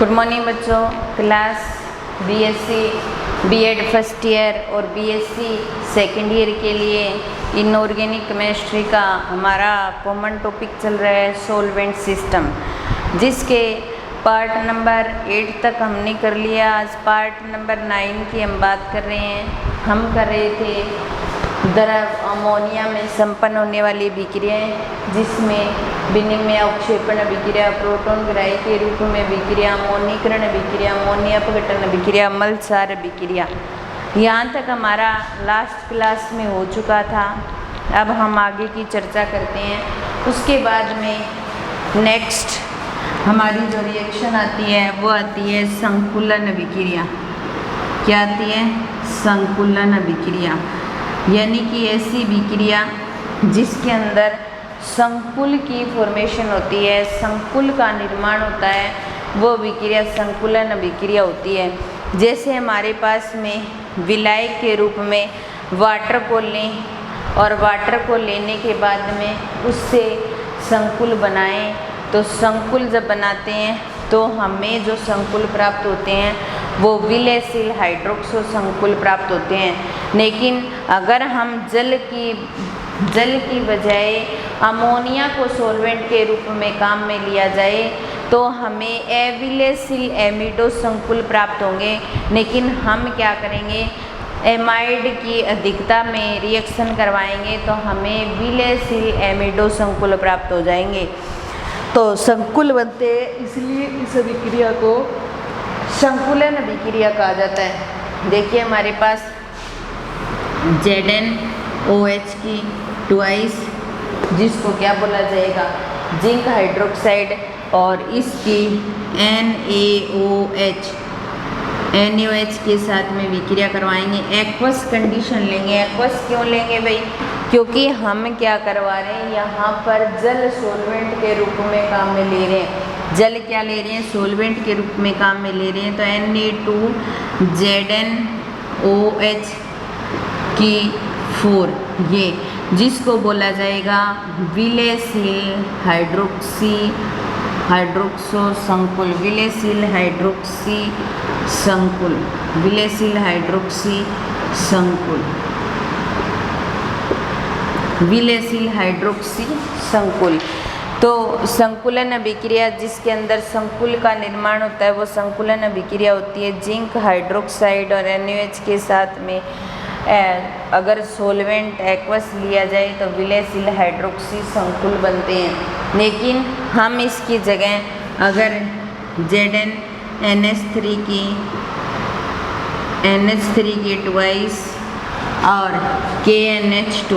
Good morning बच्चों। Class BSc BEd first year और BSc second year के लिए इनऑर्गेनिक केमिस्ट्री का हमारा कॉमन टॉपिक चल रहा है सॉल्वेंट सिस्टम, जिसके पार्ट नंबर 8 तक हमने कर लिया। आज पार्ट नंबर 9 की हम बात कर रहे हैं। हम कर रहे थे द्रव अमोनिया में संपन्न होने वाली विक्रियाएं, जिसमें विनिमय अवक्षेपण विक्रिया, प्रोटॉन ग्राही के रूप में विक्रिया, अमोनीकरण विक्रिया, अमोनिया अपघटन विक्रिया, मलसार विक्रिया। यहाँ तक हमारा लास्ट क्लास में हो चुका था। अब हम आगे की चर्चा करते हैं। उसके बाद में नेक्स्ट हमारी जो रिएक्शन आती है वो आती है संकुलन विक्रिया। क्या आती है? संकुलन विक्रिया, यानी कि ऐसी विक्रिया जिसके अंदर संकुल की फॉर्मेशन होती है, संकुल का निर्माण होता है, वो विक्रिया संकुलन विक्रिया होती है। जैसे हमारे पास में विलायक के रूप में वाटर को लें और वाटर को लेने के बाद में उससे संकुल बनाएं, तो संकुल जब बनाते हैं तो हमें जो संकुल प्राप्त होते हैं वो विलयशील हाइड्रोक्सो संकुल प्राप्त होते हैं। लेकिन अगर हम जल की बजाय अमोनिया को सॉल्वेंट के रूप में काम में लिया जाए तो हमें अविलयशील एमिडो संकुल प्राप्त होंगे। लेकिन हम क्या करेंगे, एमाइड की अधिकता में रिएक्शन करवाएंगे तो हमें विलयशील एमिडो संकुल प्राप्त हो जाएंगे। तो संकुल बनते हैं, इसलिए इस विक्रिया को संकुलन विक्रिया कहा जाता है। देखिए हमारे पास ZnOH की ट्वाइस, जिसको क्या बोला जाएगा, जिंक हाइड्रोक्साइड, और इसकी NaOH के साथ में विक्रिया करवाएंगे। एक्वस कंडीशन लेंगे। एक्वस क्यों लेंगे भाई? क्योंकि हम क्या करवा रहे हैं, यहाँ पर जल सॉल्वेंट के रूप में काम में ले रहे हैं। जल क्या ले रहे हैं? सॉल्वेंट के रूप में काम में ले रहे हैं। तो Na2ZnOH की 4, ये जिसको बोला जाएगा विलयशील हाइड्रोक्सो संकुल, विलयशील हाइड्रोक्सी संकुल, विलयशील हाइड्रोक्सी संकुल, विलयशील हाइड्रोक्सी संकुल। तो संकुलन विक्रिया जिसके अंदर संकुल का निर्माण होता है वो संकुलन विक्रिया होती है। जिंक हाइड्रोक्साइड और NaOH के साथ में अगर सॉल्वेंट एक्वस लिया जाए तो विलयशील हाइड्रोक्सी संकुल बनते हैं। लेकिन हम इसकी जगह अगर ZnNH3 की ट्वाइस और KNH2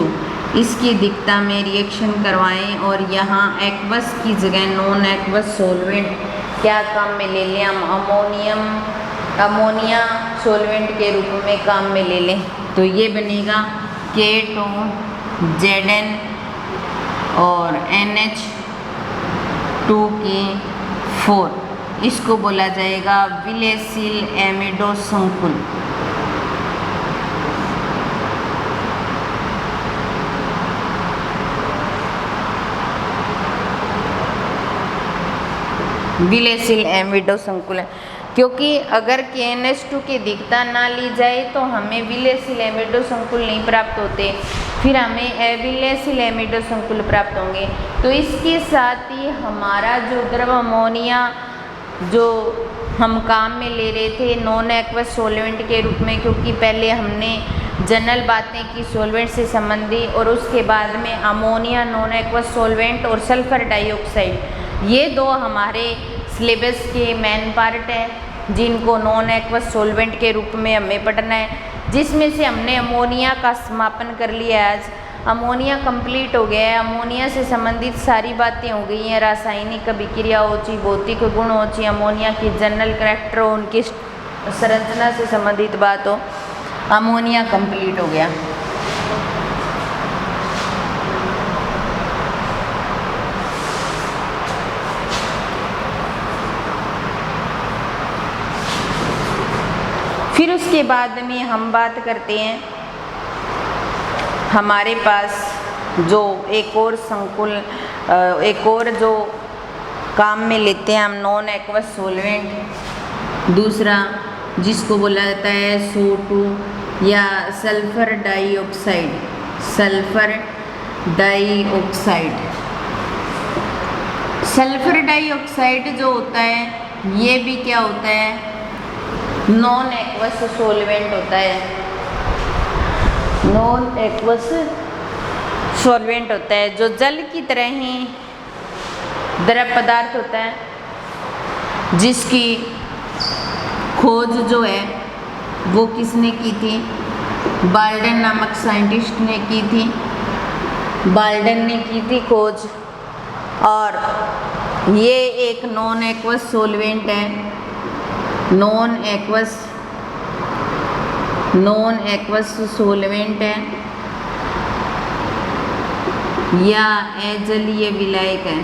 इसकी दिक्ता में रिएक्शन करवाएं और यहाँ एक्वस की जगह नॉन एक्वस सॉल्वेंट क्या काम में ले लें, हम अमोनिया सॉल्वेंट के रूप में काम में ले लें, तो ये बनेगा K2Zn और NH2 की 4। इसको बोला जाएगा विलयशील एमिडो संकुल। विलयशील एमिडो संकुल है, क्योंकि अगर KNH2 की दिक्ता ना ली जाए तो हमें विलयशील एमिडो संकुल नहीं प्राप्त होते, फिर हमें अविलयशील एमिडो संकुल प्राप्त होंगे। तो इसके साथ ही हमारा जो द्रव अमोनिया जो हम काम में ले रहे थे नॉन एक्वस सॉल्वेंट के रूप में, क्योंकि पहले हमने जनरल बातें की सॉल्वेंट से संबंधी, और उसके बाद में अमोनिया नॉन एक्वस सॉल्वेंट और सल्फर डाइऑक्साइड, ये दो हमारे सिलेबस के मेन पार्ट हैं जिनको नॉन एक्वस सॉल्वेंट के रूप में हमें पढ़ना है। जिसमें से हमने अमोनिया का समापन कर लिया है। आज अमोनिया कंप्लीट हो गया है। अमोनिया से संबंधित सारी बातें हो गई हैं। रासायनिक विक्रिया हो ची, भौतिक गुण हो ची, अमोनिया की जनरल कैरेक्टर हो, उनकी संरचना से संबंधित बात हो, अमोनिया कंप्लीट हो गया। फिर उसके बाद में हम बात करते हैं, हमारे पास जो एक और संकुल, एक और जो काम में लेते हैं हम नॉन एक्वस सॉल्वेंट। दूसरा जिसको बोला जाता है SO2 या sulphur dioxide, sulphur dioxide. Sulphur dioxide जो होता है ये भी क्या होता है, नॉन एक्वस सॉल्वेंट होता है, नॉन एक्वस सॉल्वेंट होता है, जो जल की तरह ही द्रव पदार्थ होता है, जिसकी खोज जो है वो किसने की थी, बाल्डन नामक साइंटिस्ट ने की थी, बाल्डन ने की थी खोज। और ये एक नॉन एक्वस सॉल्वेंट है, नॉन एक्वस सॉल्वेंट है या अजलीय विलायक है।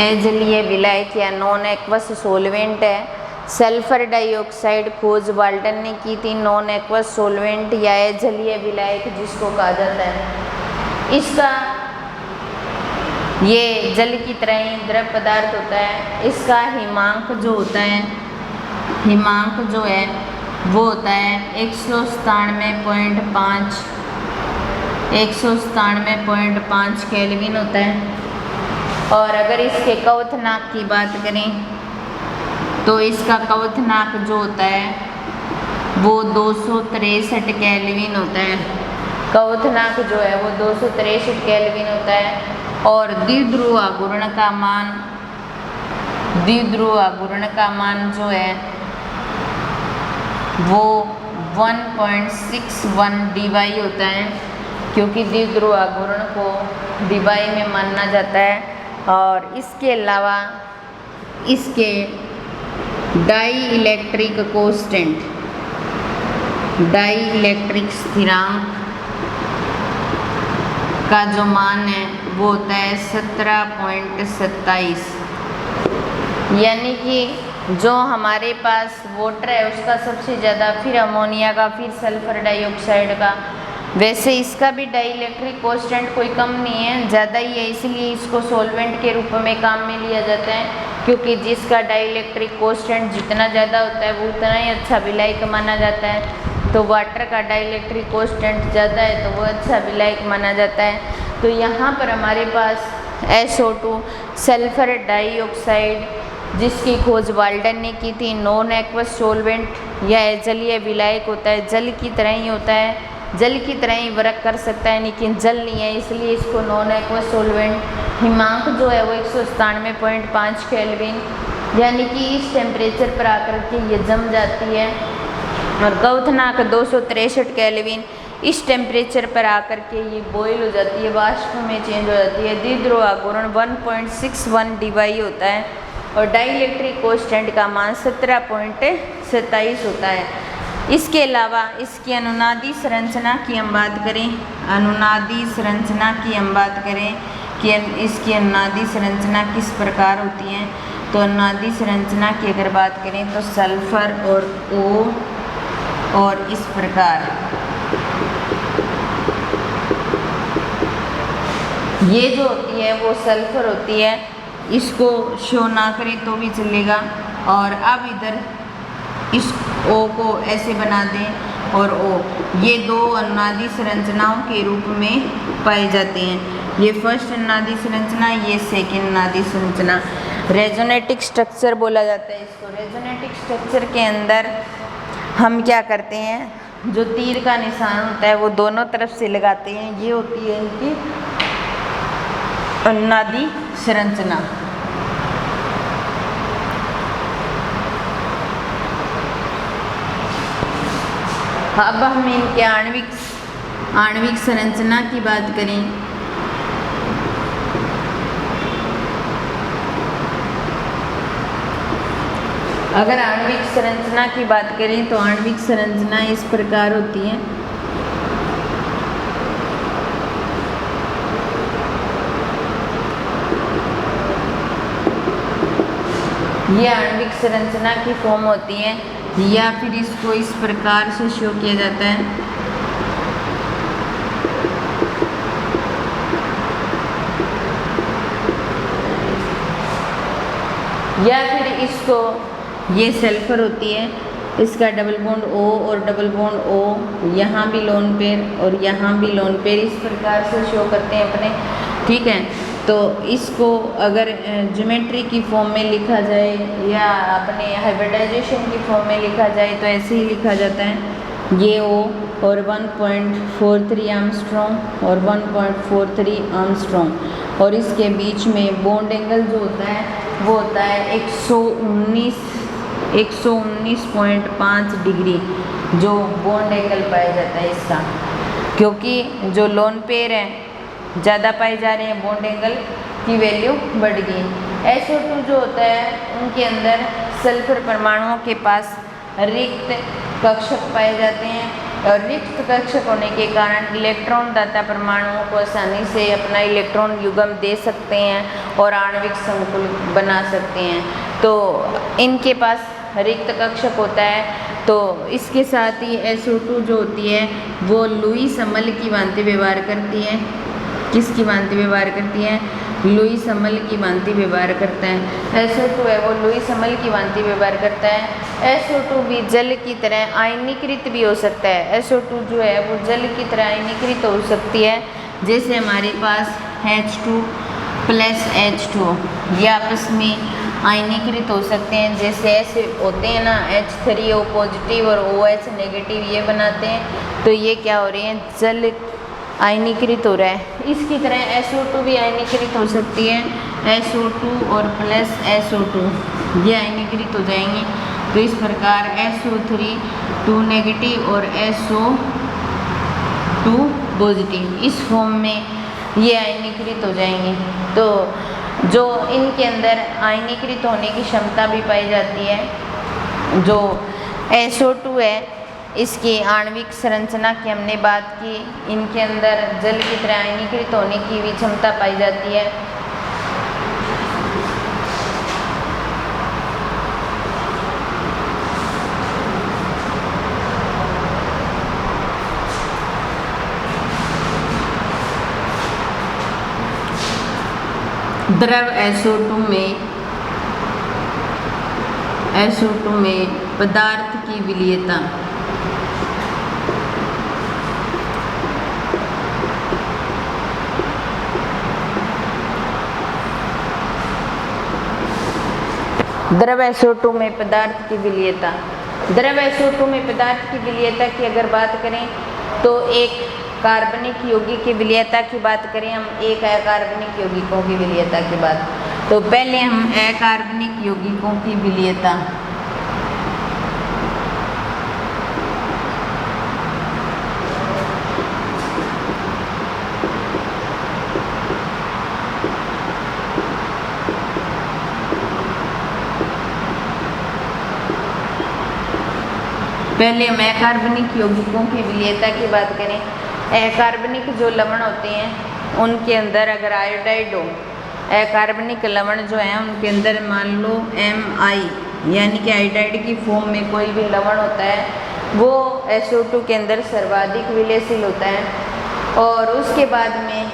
अजलीय विलायक या नॉन एक्वस सॉल्वेंट है। सल्फर डाइऑक्साइड खोज बाल्टन ने की थी, नॉन एक्वस सॉल्वेंट या अजलीय विलायक जिसको कहा जाता है। इसका ये जल की तरह ही द्रव पदार्थ होता है। इसका हिमांक जो होता है, हिमांक जो है वो होता है 197.5 केल्विन होता है। और अगर इसके क्वथनांक की बात करें तो इसका क्वथनांक जो होता है वो 263 केल्विन होता है। क्वथनांक जो है वो 263 केल्विन होता है। और द्विध्रुव आघूर्ण का मान, द्विध्रुव आघूर्ण का मान जो है वो 1.61 dBi होता है, क्योंकि द्विध्रुव आघूर्ण को dBi में माना जाता है। और इसके अलावा इसके डाई इलेक्ट्रिक कोस्टेंट, डाई इलेक्ट्रिक स्थिरांक का जो मान है वो होता है 17.27, यानी कि जो हमारे पास वाटर है उसका सबसे ज़्यादा, फिर अमोनिया का, फिर सल्फर डाइऑक्साइड का। वैसे इसका भी डाई इलेक्ट्रिक कोस्टेंट कोई कम नहीं है, ज़्यादा ही है, इसलिए इसको सॉल्वेंट के रूप में काम में लिया जाता है, क्योंकि जिसका डाई इलेक्ट्रिक कोस्टेंट जितना ज़्यादा होता है वो उतना ही अच्छा विलायक माना जाता है। तो वाटर का डाई इलेक्ट्रिक कोस्टेंट ज़्यादा है तो वो अच्छा विलायक माना जाता है। तो यहाँ पर हमारे पास SO2 सल्फर डाइऑक्साइड जिसकी खोज बाल्डन ने की थी, नॉन एक्वस सॉल्वेंट या जलीय विलायक होता है, जल की तरह ही होता है, जल की तरह ही वर्क कर सकता है, लेकिन जल नहीं है, इसलिए इसको नॉन एक्वस सॉल्वेंट। हिमांक जो है वो 197.5 केल्विन, यानी कि इस टेम्परेचर पर आकर के ये जम जाती है। और क्वथनांक 263 केल्विन, इस टेम्परेचर पर आकर के ये बॉयल हो जाती है, वाष्प में चेंज हो जाती है। द्विध्रुव आघूर्ण 1.61 dBi होता है और डाई इलेक्ट्रिक कोस्टेंट का मान 17.27 होता है। इसके अलावा इसकी अनुनादी संरचना की हम बात करें, अनुनादी संरचना की हम बात करें कि इसकी अनुनादी संरचना किस प्रकार होती है, तो अनुनादी संरचना की अगर बात करें तो सल्फर और O और इस प्रकार ये जो होती है वो सल्फर होती है, इसको शो ना करें तो भी चलेगा। और अब इधर इस O को ऐसे बना दें और O, ये दो अनुनादी संरचनाओं के रूप में पाए जाते हैं। ये फर्स्ट अनुनादी संरचना, ये सेकेंड अनुनादी संरचना। रेजोनेटिक स्ट्रक्चर बोला जाता है इसको। रेजोनेटिक स्ट्रक्चर के अंदर हम क्या करते हैं, जो तीर का निशान होता है वो दोनों तरफ से लगाते हैं, ये होती है इनकी अनुनादी संरचना। अब हम इनके आणविक संरचना की बात करें अगर आणविक संरचना की बात करें तो आणविक संरचना इस प्रकार होती है। ये आणविक संरचना की फॉर्म होती है, या फिर इसको इस प्रकार से शो किया जाता है। या फिर इसको, ये सल्फर होती है, इसका डबल बॉन्ड O और डबल बॉन्ड O, यहाँ भी लोन पेयर और यहाँ भी लोन पेयर, इस प्रकार से शो करते हैं अपने। ठीक है, तो इसको अगर ज्योमेट्री की फॉर्म में लिखा जाए या अपने हाइब्रिडाइजेशन की फॉर्म में लिखा जाए तो ऐसे ही लिखा जाता है, ये O और 1.43 आर्मस्ट्रॉन्ग और 1.43 आर्मस्ट्रॉन्ग, और इसके बीच में बॉन्ड एंगल जो होता है वो होता है 119.5 डिग्री, जो बॉन्ड एंगल पाया जाता है इसका, क्योंकि जो लोन पेयर है ज़्यादा पाए जा रहे हैं, बॉन्ड एंगल की वैल्यू बढ़ गई। SO2 जो होता है उनके अंदर सल्फर परमाणुओं के पास रिक्त कक्षक पाए जाते हैं, और रिक्त कक्षक होने के कारण इलेक्ट्रॉन दाता परमाणुओं को आसानी से अपना इलेक्ट्रॉन युग्म दे सकते हैं और आणविक संकुल बना सकते हैं। तो इनके पास रिक्त कक्षक होता है, तो इसके साथ ही SO2 जो होती है वो लुईस अमल की भांति व्यवहार करती है। किसकी भांति व्यवहार करती है? लुईस अमल की भांति व्यवहार करता है। SO2 है वो लुईस अमल की भांति व्यवहार करता है। SO2 भी जल की तरह आयनीकृत भी हो सकता है। SO2 जो है वो जल की तरह आयनीकृत हो सकती है, जैसे हमारे पास H2 प्लस H2 ये आपस में आयनीकृत हो सकते हैं, जैसे ऐसे होते हैं ना, H3O पॉजिटिव और OH नेगेटिव ये बनाते हैं, तो ये क्या हो रही है? जल आयनीकृत हो रहा है। इसकी तरह SO2 भी आयनीकृत हो सकती है, SO2 और प्लस SO2 ये आयनीकृत हो जाएंगे। तो इस प्रकार SO3 2 नेगेटिव और SO2 पॉजिटिव इस फॉर्म में ये आयनीकृत हो जाएंगे। तो जो इनके अंदर आयनीकृत होने की क्षमता भी पाई जाती है, जो SO2 है इसकी आणविक संरचना की हमने बात की, इनके अंदर जल की तरह आयनीकृत होने की भी क्षमता पाई जाती है। द्रव SO2 में पदार्थ की विलीयता। द्रव SO2 में पदार्थ की विलीयता। द्रव SO2 में पदार्थ की विलीयता की अगर बात करें तो एक कार्बनिक यौगिक की विलीयता की बात करें हम, एक अकार्बनिक यौगिकों की विलीयता की बात। तो पहले हम अकार्बनिक यौगिकों की विलीयता। पहले हम अकार्बनिक यौगिकों की विलीयता की बात करें। अकार्बनिक जो लवण होते हैं उनके अंदर अगर आयोडाइड हो, अकार्बनिक लवण जो है उनके अंदर मान लो Mi यानी कि आयोडाइड की फॉर्म में कोई भी लवण होता है, वो SO2 के अंदर सर्वाधिक विलयशील होता है। और उसके बाद में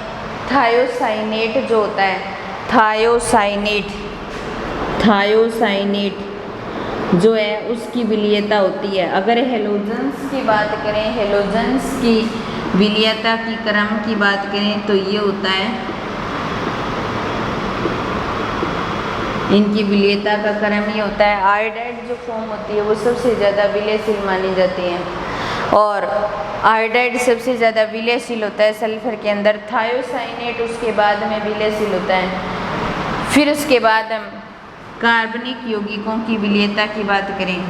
थायोसाइनेट जो होता है, थायोसाइनेट जो है उसकी विलीयता होती है। अगर हेलोजेंस की बात करें, हेलोजेंस की विलीयता की क्रम की बात करें तो ये होता है, इनकी विलीयता का क्रम ये होता है, आयोडाइड जो फॉर्म होती है वो सबसे ज़्यादा विलयशील मानी जाती है, और आयोडाइड सबसे ज़्यादा विलयशील होता है सल्फर के अंदर। थायोसाइनेट उसके बाद में विलयशील होता है। फिर उसके बाद हम कार्बनिक यौगिकों की विलीयता की बात करें।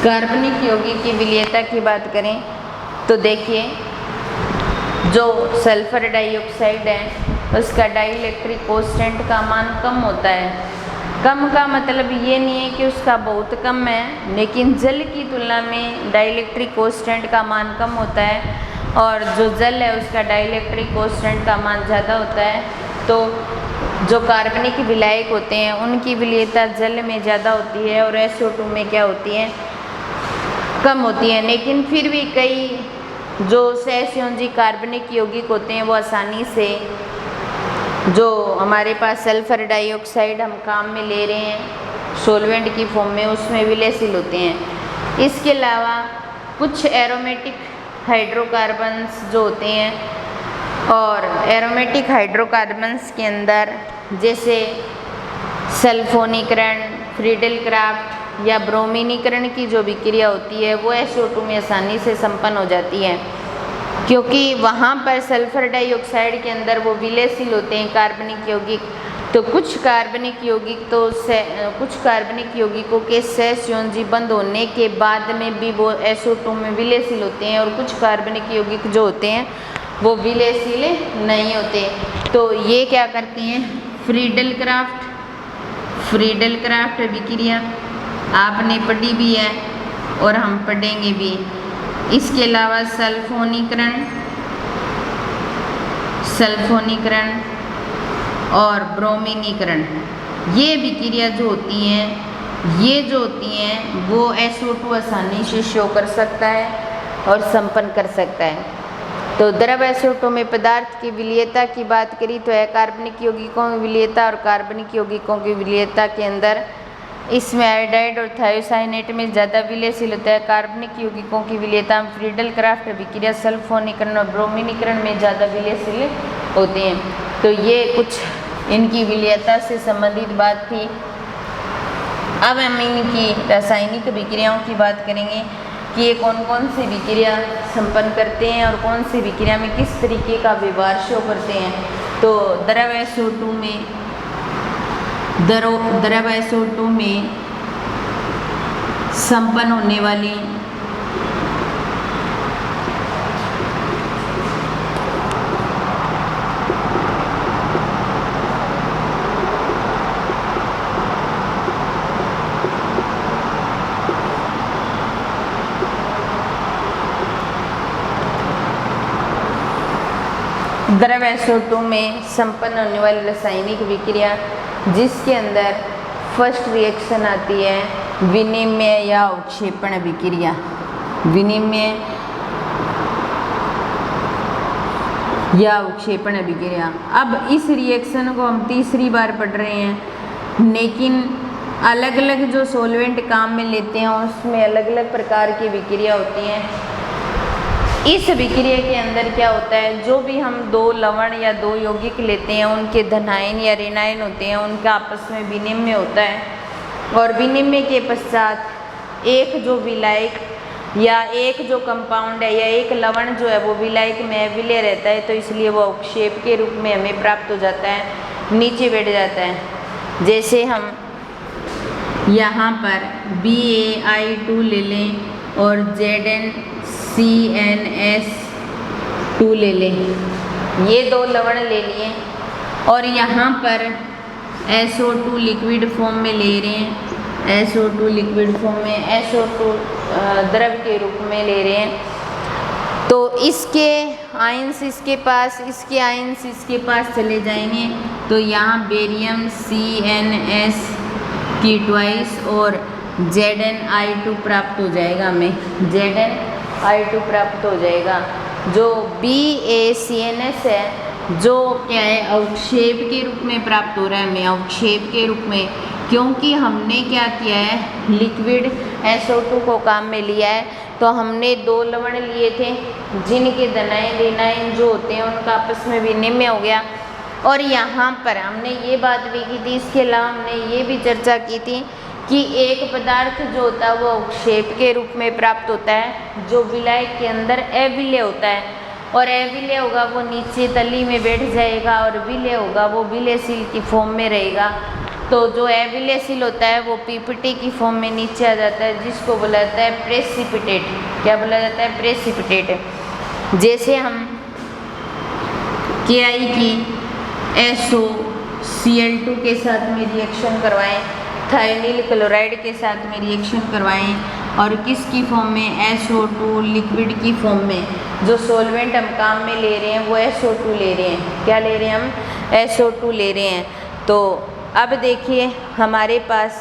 कार्बनिक यौगिक की विलीयता की बात करें तो देखिए, जो सल्फर डाइऑक्साइड है उसका डाइइलेक्ट्रिक कांस्टेंट का मान कम होता है। कम का मतलब ये नहीं है कि उसका बहुत कम है, लेकिन जल की तुलना में डाइइलेक्ट्रिक कांस्टेंट का मान कम होता है, और जो जल है उसका डाइइलेक्ट्रिक कांस्टेंट का मान ज़्यादा होता है। तो जो कार्बनिक विलायक होते हैं उनकी विलेयता जल में ज़्यादा होती है और SO2 में क्या होती है, कम होती है। लेकिन फिर भी कई जो सहसंयोजी कार्बनिक यौगिक होते हैं वो आसानी से, जो हमारे पास सल्फर डाइऑक्साइड हम काम में ले रहे हैं सॉल्वेंट की फॉर्म में, उसमें विलयशील होते हैं। इसके अलावा कुछ एरोमेटिक हाइड्रोकार्बन्स जो होते हैं, और एरोमेटिक हाइड्रोकार्बन्स के अंदर जैसे सल्फोनीकरण, फ्रीडल-क्राफ्ट या ब्रोमीनीकरण की जो विक्रिया होती है वो SO2 में आसानी से संपन्न हो जाती है, क्योंकि वहाँ पर सल्फर डाइऑक्साइड के अंदर वो विलयशील होते हैं कार्बनिक यौगिक। तो कुछ कार्बनिक यौगिकों के सहसंयोजी बंद होने के बाद में भी वो SO2 में विलयशील होते हैं, और कुछ कार्बनिक यौगिक जो होते हैं वो विलयशील नहीं होते। तो ये क्या करते हैं, फ्रीडल क्राफ्ट विक्रिया आपने पढ़ी भी है और हम पढ़ेंगे भी। इसके अलावा सल्फोनीकरण और ब्रोमीनीकरण, ये विक्रिया जो होती हैं वो SO2 आसानी से शो कर सकता है और संपन्न कर सकता है। तो द्रव SO2 में पदार्थ की विलेयता की बात करी तो है कार्बनिक यौगिकों की विलेयता और कार्बनिक यौगिकों की विलेयता के अंदर इसमें आयोडाइड और थायोसाइनेट में ज़्यादा विलयशील होता है। कार्बनिक यौगिकों की विलेयता में फ्रीडल-क्राफ्ट विक्रिया, सल्फोनीकरण और ब्रोमीनीकरण में ज़्यादा विलयशील होते हैं। तो ये कुछ इनकी विलेयता से संबंधित बात थी। अब हम इनकी रासायनिक विक्रियाओं की बात करेंगे कि ये कौन कौन सी विक्रिया संपन्न करते हैं और कौन सी विक्रिया में किस तरीके का व्यवहार शो करते हैं। तो द्रव SO2 में संपन्न होने वाली द्रव SO2 में संपन्न होने वाली रासायनिक विक्रिया जिसके अंदर फर्स्ट रिएक्शन आती है विनिमय या अवक्षेपण विक्रिया। विनिमय या अवक्षेपण विक्रिया। अब इस रिएक्शन को हम तीसरी बार पढ़ रहे हैं, लेकिन अलग अलग जो सॉल्वेंट काम में लेते हैं उसमें अलग अलग प्रकार की विक्रिया होती हैं। इस विक्रिया के अंदर क्या होता है, जो भी हम दो लवण या दो यौगिक लेते हैं उनके धनायन या ऋणायन होते हैं, उनका आपस में विनिमय होता है, और विनिमय के पश्चात एक जो विलायक या एक जो कंपाउंड है या एक लवण जो है वो विलायक में विलय रहता है, तो इसलिए वो अवक्षेप के रूप में हमें प्राप्त हो जाता है, नीचे बैठ जाता है। जैसे हम यहाँ पर BaI2 ले लें और ZnCnS2 ले लें, ये दो लवण ले लिए, और यहाँ पर SO2 लिक्विड फॉर्म में ले रहे हैं, SO2 लिक्विड फॉर्म में, SO2 द्रव के रूप में ले रहे हैं। तो इसके आयंस इसके पास, इसके आयंस इसके पास चले जाएंगे, तो यहाँ बेरियम CnS की ट्वाइस और ZnI2 प्राप्त हो जाएगा हमें, ZnI2 प्राप्त हो जाएगा। जो BaCnS है जो क्या है, अवक्षेप के रूप में प्राप्त हो रहा है हमें, अवक्षेप के रूप में, क्योंकि हमने क्या किया है, लिक्विड SO2 को काम में लिया है। तो हमने दो लवण लिए थे जिनके धनायन ऋणायन जो होते हैं उनका आपस में विनिमय हो गया, और यहाँ पर हमने ये बात भी की थी, इसके अलावा हमने ये भी चर्चा की थी कि एक पदार्थ जो होता है वो अवक्षेप के रूप में प्राप्त होता है जो विलायक के अंदर अविलय होता है, और अविलय होगा वो नीचे तली में बैठ जाएगा, और विलय होगा वो विलयशील की फॉर्म में रहेगा। तो जो अविलयशील होता है वो PPT की फॉर्म में नीचे आ जाता है, जिसको बोला जाता है प्रेसिपिटेट। क्या बोला जाता है, प्रेसिपिटेट। जैसे हम Ki की SOCl2 के साथ में रिएक्शन करवाएं, थायोनील क्लोराइड के साथ में रिएक्शन करवाएं, और किसकी फॉर्म में, SO2 लिक्विड की फॉर्म में, जो सॉल्वेंट हम काम में ले रहे हैं वो SO2 ले रहे हैं। क्या ले रहे हैं हम, SO2 ले रहे हैं। तो अब देखिए हमारे पास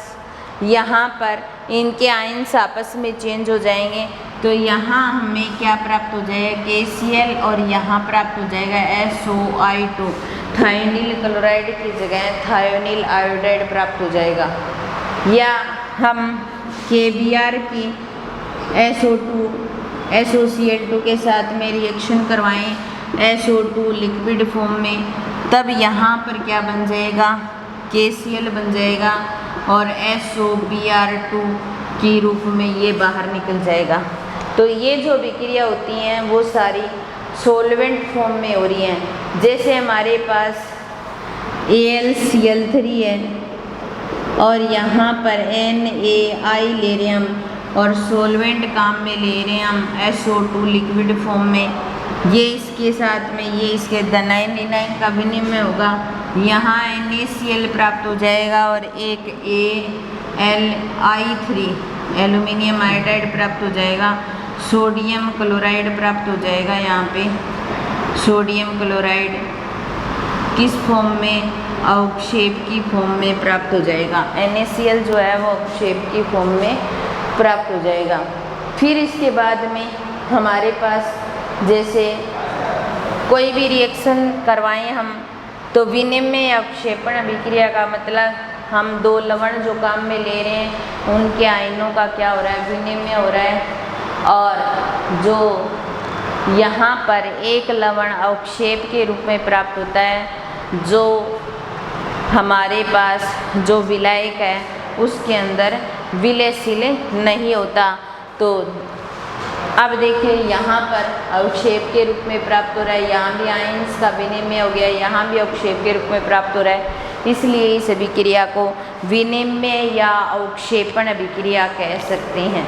यहाँ पर इनके आयन्स आपस में चेंज हो जाएंगे, तो यहाँ हमें क्या प्राप्त हो जाएगा KCl और यहाँ प्राप्त हो जाएगा SO2, थायोनील क्लोराइड की जगह थायोनील आयोडाइड प्राप्त हो जाएगा। या हम KBr की SO2 SOCl2 के साथ में रिएक्शन करवाएं SO2 लिक्विड फॉर्म में, तब यहाँ पर क्या बन जाएगा KCl बन जाएगा और SOBr2 के रूप में ये बाहर निकल जाएगा। तो ये जो विक्रिया होती हैं वो सारी सॉल्वेंट फॉर्म में हो रही हैं। जैसे हमारे पास AlCl3 है और यहाँ पर NaI ले रहे हैं हम, और सॉल्वेंट काम में ले रहे हैं हम SO2 लिक्विड फॉर्म में, ये इसके साथ में ये इसके धनायन ऋणायन का विनिमय होगा, यहाँ NaCl प्राप्त हो जाएगा और एक Al(I3) एल्यूमिनियम आयोडाइड प्राप्त हो जाएगा, सोडियम क्लोराइड प्राप्त हो जाएगा। यहाँ पे सोडियम क्लोराइड किस फॉर्म में, अवक्षेप की फॉर्म में प्राप्त हो जाएगा। NaCl जो है वो अवक्षेप की फॉर्म में प्राप्त हो जाएगा। फिर इसके बाद में हमारे पास जैसे कोई भी रिएक्शन करवाएं हम, तो विनिमय अवक्षेपण अभिक्रिया का मतलब हम दो लवण जो काम में ले रहे हैं उनके आयनों का क्या हो रहा है, विनिमय हो रहा है। और जो यहाँ पर एक लवण अवक्षेप के रूप में प्राप्त होता है, जो हमारे पास जो विलायक है उसके अंदर विलयशील नहीं होता। तो अब देखिए यहाँ पर अवक्षेप के रूप में प्राप्त हो रहा है, यहाँ भी आयन्स का विनिमय हो गया, यहाँ भी अवक्षेप के रूप में प्राप्त हो रहा है, इसलिए इस अभिक्रिया को विनिमय या अवक्षेपण अभिक्रिया कह सकते हैं।